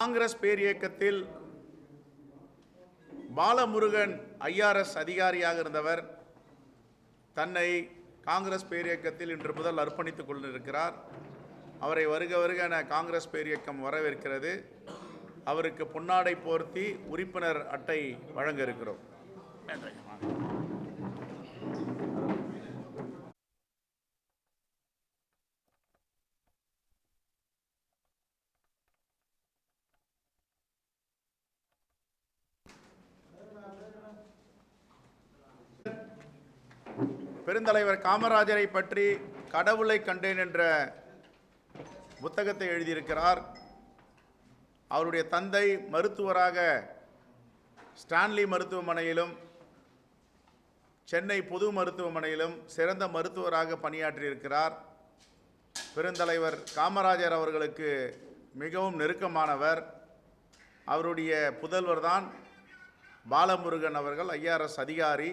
Congress பேரியக்கத்தில் Balamurugan IRS அதிகாரியாக இருந்தவர் தன்னை காங்கிரஸ் பேரியக்கத்தில் இன்று முதல் அர்ப்பணித்துக் கொண்டிருக்கிறார். அவரை வருக வருக என காங்கிரஸ் பேரியக்கம் வரவேற்கிறது. அவருக்கு பொன்னாடை போர்த்தி உறுப்பினர் அட்டை வழங்க இருக்கிறோம். பெருந்தலைவர் காமராஜரை பற்றி கடவுளை கண்டேன் என்ற புத்தகத்தை எழுதியிருக்கிறார். அவருடைய தந்தை மருத்துவராக ஸ்டான்லி மருத்துவமனையிலும் சென்னை பொது மருத்துவமனையிலும் சிறந்த மருத்துவராக பணியாற்றியிருக்கிறார். பெருந்தலைவர் காமராஜர் அவர்களுக்கு மிகவும் நெருக்கமானவர். அவருடைய புதல்வர் தான் பாலமுருகன் அவர்கள், ஐஆர்எஸ் அதிகாரி.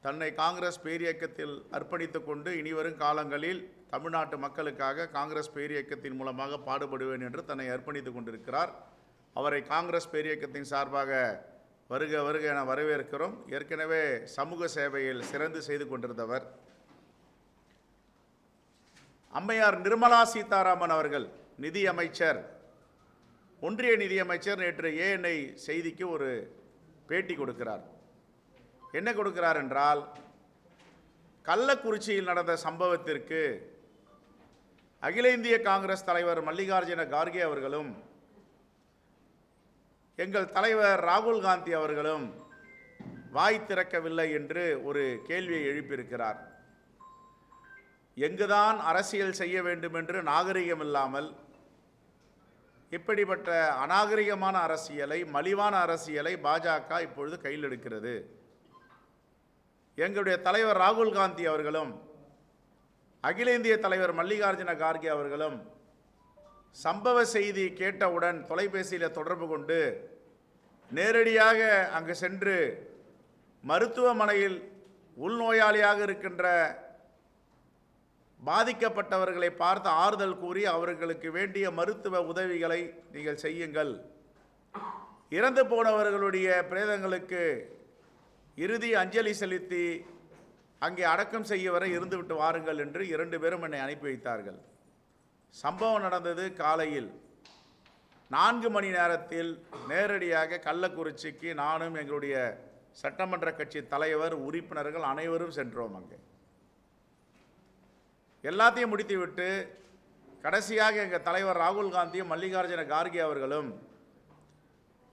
தன்னை காங்கிரஸ் பேரியக்கத்தில் அர்ப்பணித்துக் கொண்டு இனிவரும் காலங்களில் தமிழ்நாட்டு மக்களுக்காக காங்கிரஸ் பேரியக்கத்தின் மூலமாக பாடுபடுவேன் என்று தன்னை அர்ப்பணித்துக் கொண்டிருக்கிறார். அவரை காங்கிரஸ் பேரியக்கத்தின் சார்பாக வருக வருக என வரவேற்கிறோம். ஏற்கனவே சமூக சேவையில் சிறந்து செய்து கொண்டிருந்தவர். அம்மையார் நிர்மலா சீதாராமன் அவர்கள் நிதியமைச்சர், ஒன்றிய நிதியமைச்சர் நேற்று ஏஎன்ஐ செய்திக்கு ஒரு பேட்டி கொடுக்கிறார். என்ன கொடுக்கிறார் என்றால், கள்ளக்குறிச்சியில் நடந்த சம்பவத்திற்கு அகில இந்திய காங்கிரஸ் தலைவர் மல்லிகார்ஜுன கார்கே அவர்களும் எங்கள் தலைவர் ராகுல் காந்தி அவர்களும் வாய் திறக்கவில்லை என்று ஒரு கேள்வியை எழுப்பியிருக்கிறார். எங்குதான் அரசியல் செய்ய வேண்டும் என்று நாகரிகம் இல்லாமல் இப்படிப்பட்ட அநாகரிகமான அரசியலை, மலிவான அரசியலை பாஜக இப்பொழுது கையில் எடுக்கிறது. எங்களுடைய தலைவர் ராகுல் காந்தி அவர்களும் அகில இந்திய தலைவர் மல்லிகார்ஜுன கார்கே அவர்களும் சம்பவ செய்தி கேட்டவுடன் தொலைபேசியில் தொடர்பு கொண்டு நேரடியாக அங்கு சென்று மருத்துவமனையில் உள்நோயாளியாக இருக்கின்ற பாதிக்கப்பட்டவர்களை பார்த்து ஆறுதல் கூறி அவர்களுக்கு வேண்டிய மருத்துவ உதவிகளை நீங்கள் செய்யுங்கள், இறந்து போனவர்களுடைய பிரேதங்களுக்கு இறுதி அஞ்சலி செலுத்தி அங்கே அடக்கம் செய்ய வரை இருந்துவிட்டு வாருங்கள் என்று 2 பேரும் என்னை அனுப்பி வைத்தார்கள். சம்பவம் நடந்தது காலையில். 4 மணி நேரத்தில் நேரடியாக கள்ளக்குறிச்சிக்கு நானும் எங்களுடைய சட்டமன்ற கட்சி தலைவர், உறுப்பினர்கள் அனைவரும் சென்றோம். அங்கே எல்லாத்தையும் முடித்துவிட்டு கடைசியாக எங்கள் தலைவர் ராகுல் காந்தியும் மல்லிகார்ஜுன கார்கே அவர்களும்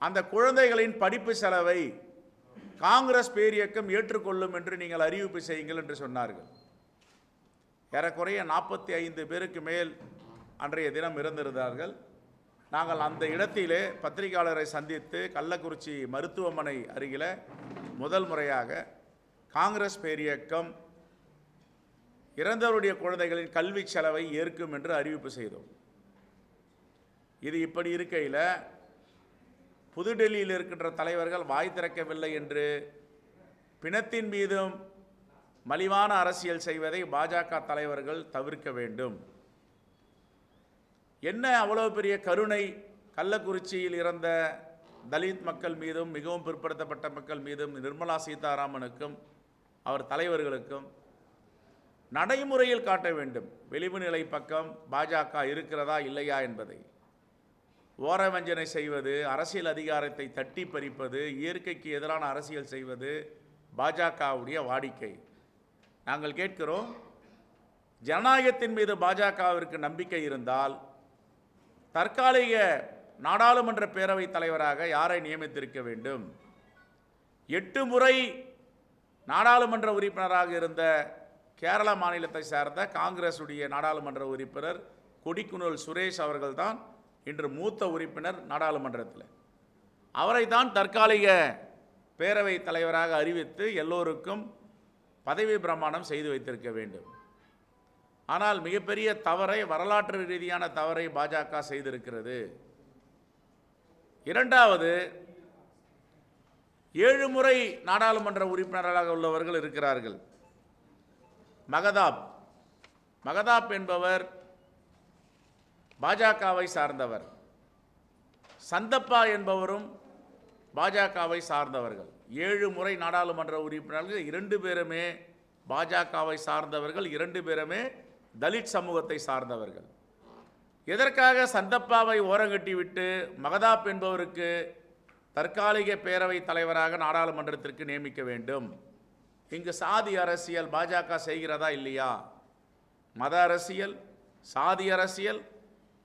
அந்த குழந்தைகளின் படிப்பு செலவை காங்கிரஸ் பேரியக்கம் ஏற்றுக்கொள்ளும் என்று நீங்கள் அறிவிப்பு செய்யுங்கள் என்று சொன்னார்கள். ஏறக்குறைய 45 பேருக்கு மேல் அன்றைய தினம் இருந்திருந்தார்கள். நாங்கள் அந்த இடத்திலே பத்திரிகையாளரை சந்தித்து கள்ளக்குறிச்சி மருத்துவமனை அருகில் முதல் முறையாக காங்கிரஸ் பேரியக்கம் இறந்தவருடைய குழந்தைகளின் கல்வி செலவை ஏற்கும் என்று அறிவிப்பு செய்தோம். இது இப்படி இருக்கையில் புதுடெல்லியில் இருக்கின்ற தலைவர்கள் வாய் திறக்கவில்லை என்று பிணத்தின் மீதும் மலிவான அரசியல் செய்வதை பாஜக தலைவர்கள் தவிர்க்க வேண்டும். என்ன அவ்வளவு பெரிய கருணை கள்ளக்குறிச்சியில் இறந்த தலித் மக்கள் மீதும் மிகவும் பிற்படுத்தப்பட்ட மக்கள் மீதும் நிர்மலா சீதாராமனுக்கும் அவர் தலைவர்களுக்கும் நடைமுறையில் காட்ட வேண்டும். வெளிவு நிலை பக்கம் பாஜக இருக்கிறதா இல்லையா என்பதை. ஓரவஞ்சனை செய்வது, அரசியல் அதிகாரத்தை தட்டி பறிப்பது, இயற்கைக்கு எதிரான அரசியல் செய்வது பாஜகவுடைய வாடிக்கை. நாங்கள் கேட்கிறோம், ஜனநாயகத்தின் மீது பாஜகவிற்கு நம்பிக்கை இருந்தால் தற்காலிக நாடாளுமன்ற பேரவைத் தலைவராக யாரை நியமித்திருக்க வேண்டும்? 8 முறை நாடாளுமன்ற உறுப்பினராக இருந்த கேரள மாநிலத்தை சார்ந்த காங்கிரசுடைய நாடாளுமன்ற உறுப்பினர் கொடிக்குனில் சுரேஷ் அவர்கள்தான் இன்று மூத்த உறுப்பினர் நாடாளுமன்றத்தில். அவரை தான் தற்காலிக பேரவைத் தலைவராக அறிவித்து எல்லோருக்கும் பதவி பிரமாணம் செய்து வைத்திருக்க வேண்டும். ஆனால் மிகப்பெரிய தவறை, வரலாற்று ரீதியான தவறை பாஜக செய்திருக்கிறது. இரண்டாவது, 7 முறை நாடாளுமன்ற உறுப்பினராக உள்ளவர்கள் இருக்கிறார்கள். மகதாப் என்பவர் பாஜகவை சார்ந்தவர். சந்தப்பா என்பவரும் பாஜகவை சார்ந்தவர்கள். 7 முறை நாடாளுமன்ற உறுப்பினர்கள், 2 பேருமே பாஜகவை சார்ந்தவர்கள், 2 பேருமே தலித் சமூகத்தை சார்ந்தவர்கள். எதற்காக சந்தப்பாவை ஓரங்கட்டிவிட்டு மகதாப் என்பவருக்கு தற்காலிக பேரவைத் தலைவராக நாடாளுமன்றத்திற்கு நியமிக்க வேண்டும்? இங்கு சாதி அரசியல் பாஜக செய்கிறதா இல்லையா? மத அரசியல், சாதி அரசியல்,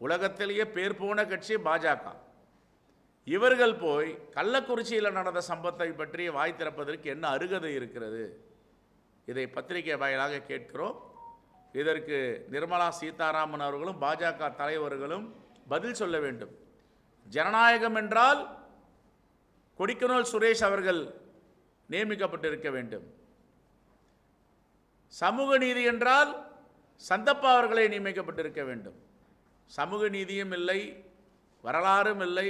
உலகத்திலேயே பேர் போன கட்சி பாஜக. இவர்கள் போய் கள்ளக்குறிச்சியில் நடந்த சம்பவத்தை பற்றி வாய் திறப்பதற்கு என்ன அருகதை இருக்கிறது? இதை பத்திரிகை வாயிலாக கேட்கிறோம். இதற்கு நிர்மலா சீதாராமன் அவர்களும் பாஜக தலைவர்களும் பதில் சொல்ல வேண்டும். ஜனநாயகம் என்றால் கொடிக்கனூர் சுரேஷ் அவர்கள் நியமிக்கப்பட்டிருக்க வேண்டும். சமூக நீதி என்றால் சந்தப்பா அவர்களை நியமிக்கப்பட்டிருக்க வேண்டும். சமூக நீதியும் இல்லை, வரலாறும் இல்லை.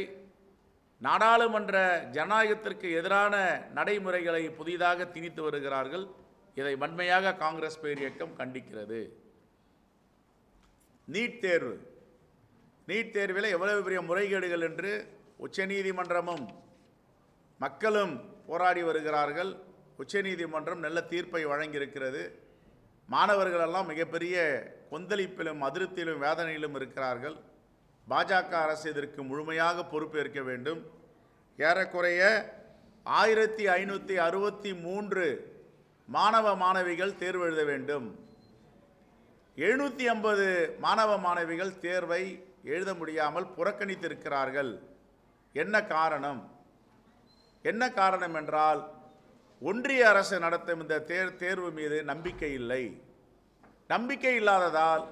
நாடாளுமன்ற ஜனநாயகத்திற்கு எதிரான நடைமுறைகளை புதிதாக திணித்து வருகிறார்கள். இதை வன்மையாக காங்கிரஸ் பேர் இயக்கம் கண்டிக்கிறது. நீட் தேர்வில் எவ்வளவு பெரிய முறைகேடுகள் என்று உச்சநீதிமன்றமும் மக்களும் போராடி வருகிறார்கள். உச்சநீதிமன்றம் நல்ல தீர்ப்பை வழங்கியிருக்கிறது. மாணவர்களெல்லாம் மிகப்பெரிய கொந்தளிப்பிலும் அதிருப்தியிலும் வேதனையிலும் இருக்கிறார்கள். பாஜக அரசு இதற்கு முழுமையாக பொறுப்பேற்க வேண்டும். ஏறக்குறைய 1563 மாணவ மாணவிகள் தேர்வு எழுத வேண்டும். 750 மாணவ மாணவிகள் தேர்வை எழுத முடியாமல் புறக்கணித்திருக்கிறார்கள். என்ன காரணம்? என்ன காரணம் என்றால் ஒன்றிய அரசு நடத்தும் இந்த தேர்வு மீது நம்பிக்கை இல்லை. நம்பிக்கை இல்லாததால்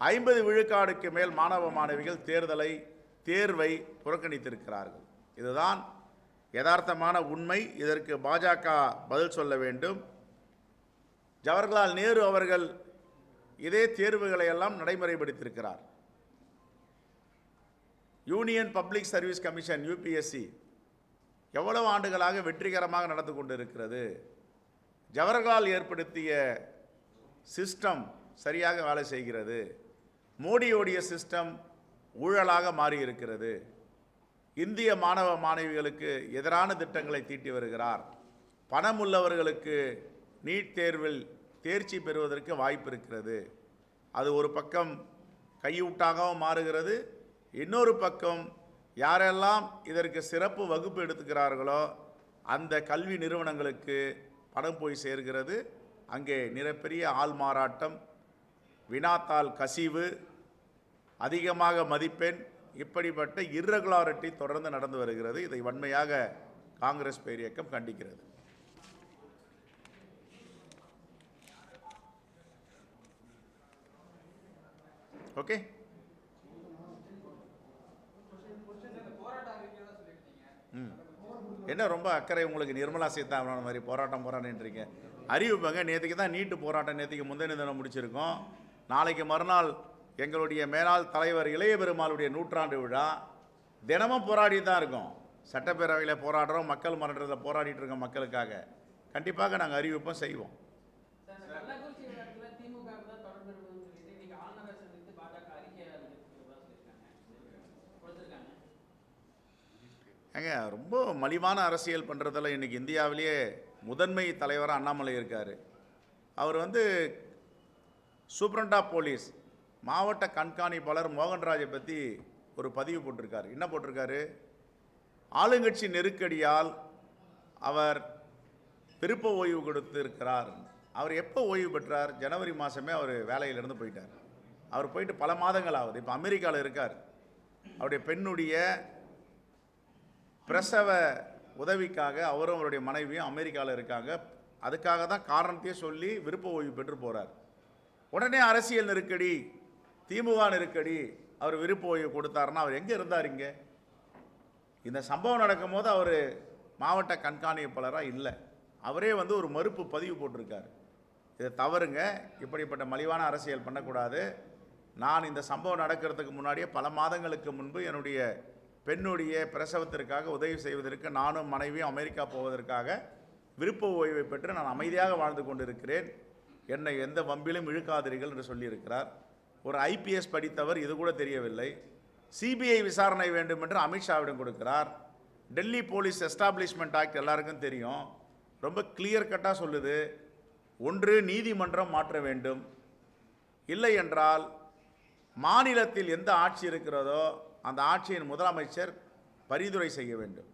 50 விழுக்காடுக்கு மேல் மாணவ மாணவிகள் தேர்வை புறக்கணித்திருக்கிறார்கள். இதுதான் யதார்த்தமான உண்மை. இதற்கு பாஜக பதில் சொல்ல வேண்டும். ஜவஹர்லால் நேரு அவர்கள் இதே தேர்வுகளை எல்லாம் நடைமுறைப்படுத்தியிருக்கிறார். Union public service commission UPSC எவ்வளவு ஆண்டுகளாக வெற்றிகரமாக நடந்து கொண்டிருக்கிறது. ஜவஹர்லால் ஏற்படுத்திய சிஸ்டம் சரியாக வேலை செய்கிறது. மோடியோடைய சிஸ்டம் ஊழலாக மாறியிருக்கிறது. இந்திய மாணவ மாணவிகளுக்கு எதிரான திட்டங்களை தீட்டி வருகிறார். பணம் உள்ளவர்களுக்கு நீட் தேர்வில் தேர்ச்சி பெறுவதற்கு வாய்ப்பு இருக்கிறது. அது ஒரு பக்கம் கையூட்டாகவும் மாறுகிறது. இன்னொரு பக்கம் யாரெல்லாம் இதற்கு சிறப்பு வகுப்பு எடுத்துக்கிறார்களோ அந்த கல்வி நிறுவனங்களுக்கு பணம் போய் சேர்கிறது. அங்கே மிகப்பெரிய ஆள் மாறாட்டம், வினாத்தாள் கசிவு, அதிகமாக மதிப்பெண், இப்படிப்பட்ட இர்ரெகுலாரிட்டி தொடர்ந்து நடந்து வருகிறது. இதை வன்மையாக காங்கிரஸ் பேர் இயக்கம் கண்டிக்கிறது. ஓகே, என்ன ரொம்ப அக்கறை உங்களுக்கு? நிர்மலா சீதாராமன் மாதிரி போராட்டம்ன்றீங்க. அறிவிப்பாங்க. நேற்றுக்கு தான் நீட்டு போராட்டம், நேற்றுக்கு முந்தைய தினம் முடிச்சிருக்கோம். நாளைக்கு மறுநாள் எங்களுடைய மேலாள் தலைவர் இளைய பெருமாளுடைய 100ஆண்டு விழா. தினமும் போராடி தான் இருக்கோம். சட்டப்பேரவையில் போராடுறோம், மக்கள் மன்றத்தில் போராடிட்டு இருக்கோம். மக்களுக்காக கண்டிப்பாக நாங்கள் அறிவிப்போம், செய்வோம். ஏங்க, ரொம்ப மலிவான அரசியல் பண்ணுறதில் இன்றைக்கி இந்தியாவிலேயே முதன்மை தலைவராக அண்ணாமலை இருக்கார். அவர் சூப்பரண்ட் ஆஃப் போலீஸ் மாவட்ட கண்காணிப்பாளர் மோகன்ராஜை பற்றி ஒரு பதிவு போட்டிருக்கார். என்ன போட்டிருக்காரு? ஆளுங்கட்சி நெருக்கடியால் அவர் விருப்ப ஓய்வு கொடுத்திருக்கிறார். அவர் எப்போ ஓய்வு பெற்றார்? ஜனவரி மாதமே அவர் வேலையிலிருந்து போயிட்டார். அவர் போயிட்டு பல மாதங்கள் ஆகுது. இப்போ அமெரிக்காவில் இருக்கார். அவருடைய பெண்ணுடைய பிரசவ உதவிக்காக அவரும் அவருடைய மனைவியும் அமெரிக்காவில் இருக்காங்க. அதுக்காக தான் காரணத்தையே சொல்லி விருப்ப ஓய்வு பெற்று போகிறார். உடனே அரசியல் நெருக்கடி, திமுக நெருக்கடி, அவர் விருப்ப ஓய்வு கொடுத்தாருன்னா அவர் எங்கே இருந்தார்? இங்கே இந்த சம்பவம் நடக்கும் போது அவர் மாவட்ட கண்காணிப்பாளராக இல்லை. அவரே ஒரு மறுப்பு பதிவு போட்டிருக்கார். இது தவறுங்க, இப்படிப்பட்ட மலிவான அரசியல் பண்ணக்கூடாது. நான் இந்த சம்பவம் நடக்கிறதுக்கு முன்னாடியே பல மாதங்களுக்கு முன்பு என்னுடைய பெண்ணுடைய பிரசவத்திற்காக உதவி செய்வதற்கு நானும் மனைவியும் அமெரிக்கா போவதற்காக விருப்ப ஓய்வை பெற்று நான் அமைதியாக வாழ்ந்து கொண்டிருக்கிறேன். என்னை எந்த வம்பிலும் இழுக்காதீர்கள் என்று சொல்லியிருக்கிறார். ஒரு IPS படித்தவர் இது கூட தெரியவில்லை. சிபிஐ விசாரணை வேண்டும் என்று அமித்ஷாவிடம் கொடுக்கிறார். டெல்லி போலீஸ் எஸ்டாப்ளிஷ்மெண்ட் ஆக்ட் எல்லாருக்கும் தெரியும், ரொம்ப கிளியர் கட்டாக சொல்லுது, ஒன்று நீதிமன்றம் மாற்ற வேண்டும், இல்லை என்றால் மாநிலத்தில் எந்த ஆட்சி இருக்கிறதோ அந்த ஆட்சியின் முதலமைச்சர் பரிந்துரை செய்ய வேண்டும்.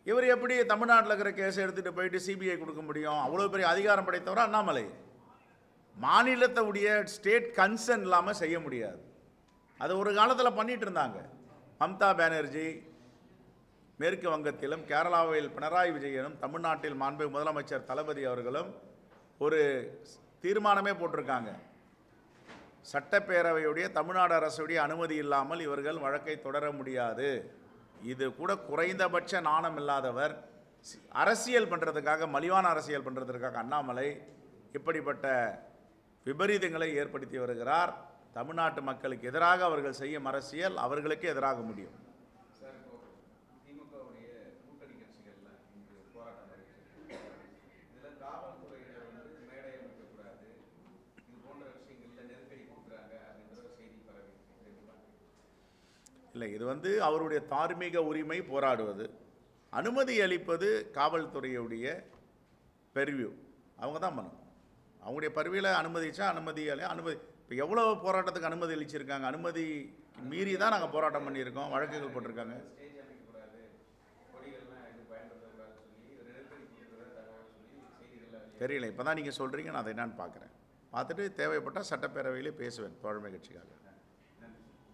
இவர் எப்படி தமிழ்நாட்டில் இருக்கிற கேஸை எடுத்துகிட்டு போயிட்டு சிபிஐ கொடுக்க முடியும்? அவ்வளோ பெரிய அதிகாரம் படைத்தவரா அண்ணாமலை. மாநிலத்துடைய ஸ்டேட் கன்சர்ன் இல்லாமல் செய்ய முடியாது. அது ஒரு காலத்தில் பண்ணிட்டு இருந்தாங்க. மம்தா பானர்ஜி மேற்கு வங்கத்திலும், கேரளாவில் பினராயி விஜயனும், தமிழ்நாட்டில் மாண்புமிகு முதலமைச்சர் தளபதி அவர்களும் ஒரு தீர்மானமே போட்டிருக்காங்க. சட்டப்பேரவையுடைய தமிழ்நாடு அரசுடைய அனுமதி இல்லாமல் இவர்கள் வழக்கை தொடர முடியாது. இது கூட குறைந்தபட்ச நாணம் இல்லாதவர், அரசியல் பண்ணுறதுக்காக, மலிவான அரசியல் பண்ணுறதுக்காக அண்ணாமலை இப்படிப்பட்ட விபரீதங்களை ஏற்படுத்தி வருகிறார். தமிழ்நாட்டு மக்களுக்கு எதிராக அவர்கள் செய்யும் அரசியல் அவர்களுக்கு எதிராக முடியும். இல்லை, இது அவருடைய தார்மீக உரிமை போராடுவது. அனுமதி அளிப்பது காவல்துறையுடைய பெர்வியூ, அவங்க தான் பண்ணணும். அவங்களுடைய பர்வியில் அனுமதிச்சா அனுமதி இப்போ எவ்வளோ போராட்டத்துக்கு அனுமதி அளிச்சிருக்காங்க? அனுமதி மீறி தான் நாங்கள் போராட்டம் பண்ணியிருக்கோம், வழக்குகள் போட்டிருக்காங்க. தெரியல, இப்போ தான் நீங்கள் சொல்கிறீங்க, நான் அதை என்னன்னு பார்க்குறேன். பார்த்துட்டு தேவைப்பட்டால் சட்டப்பேரவையிலே பேசுவேன் தோழமை கட்சிக்காக.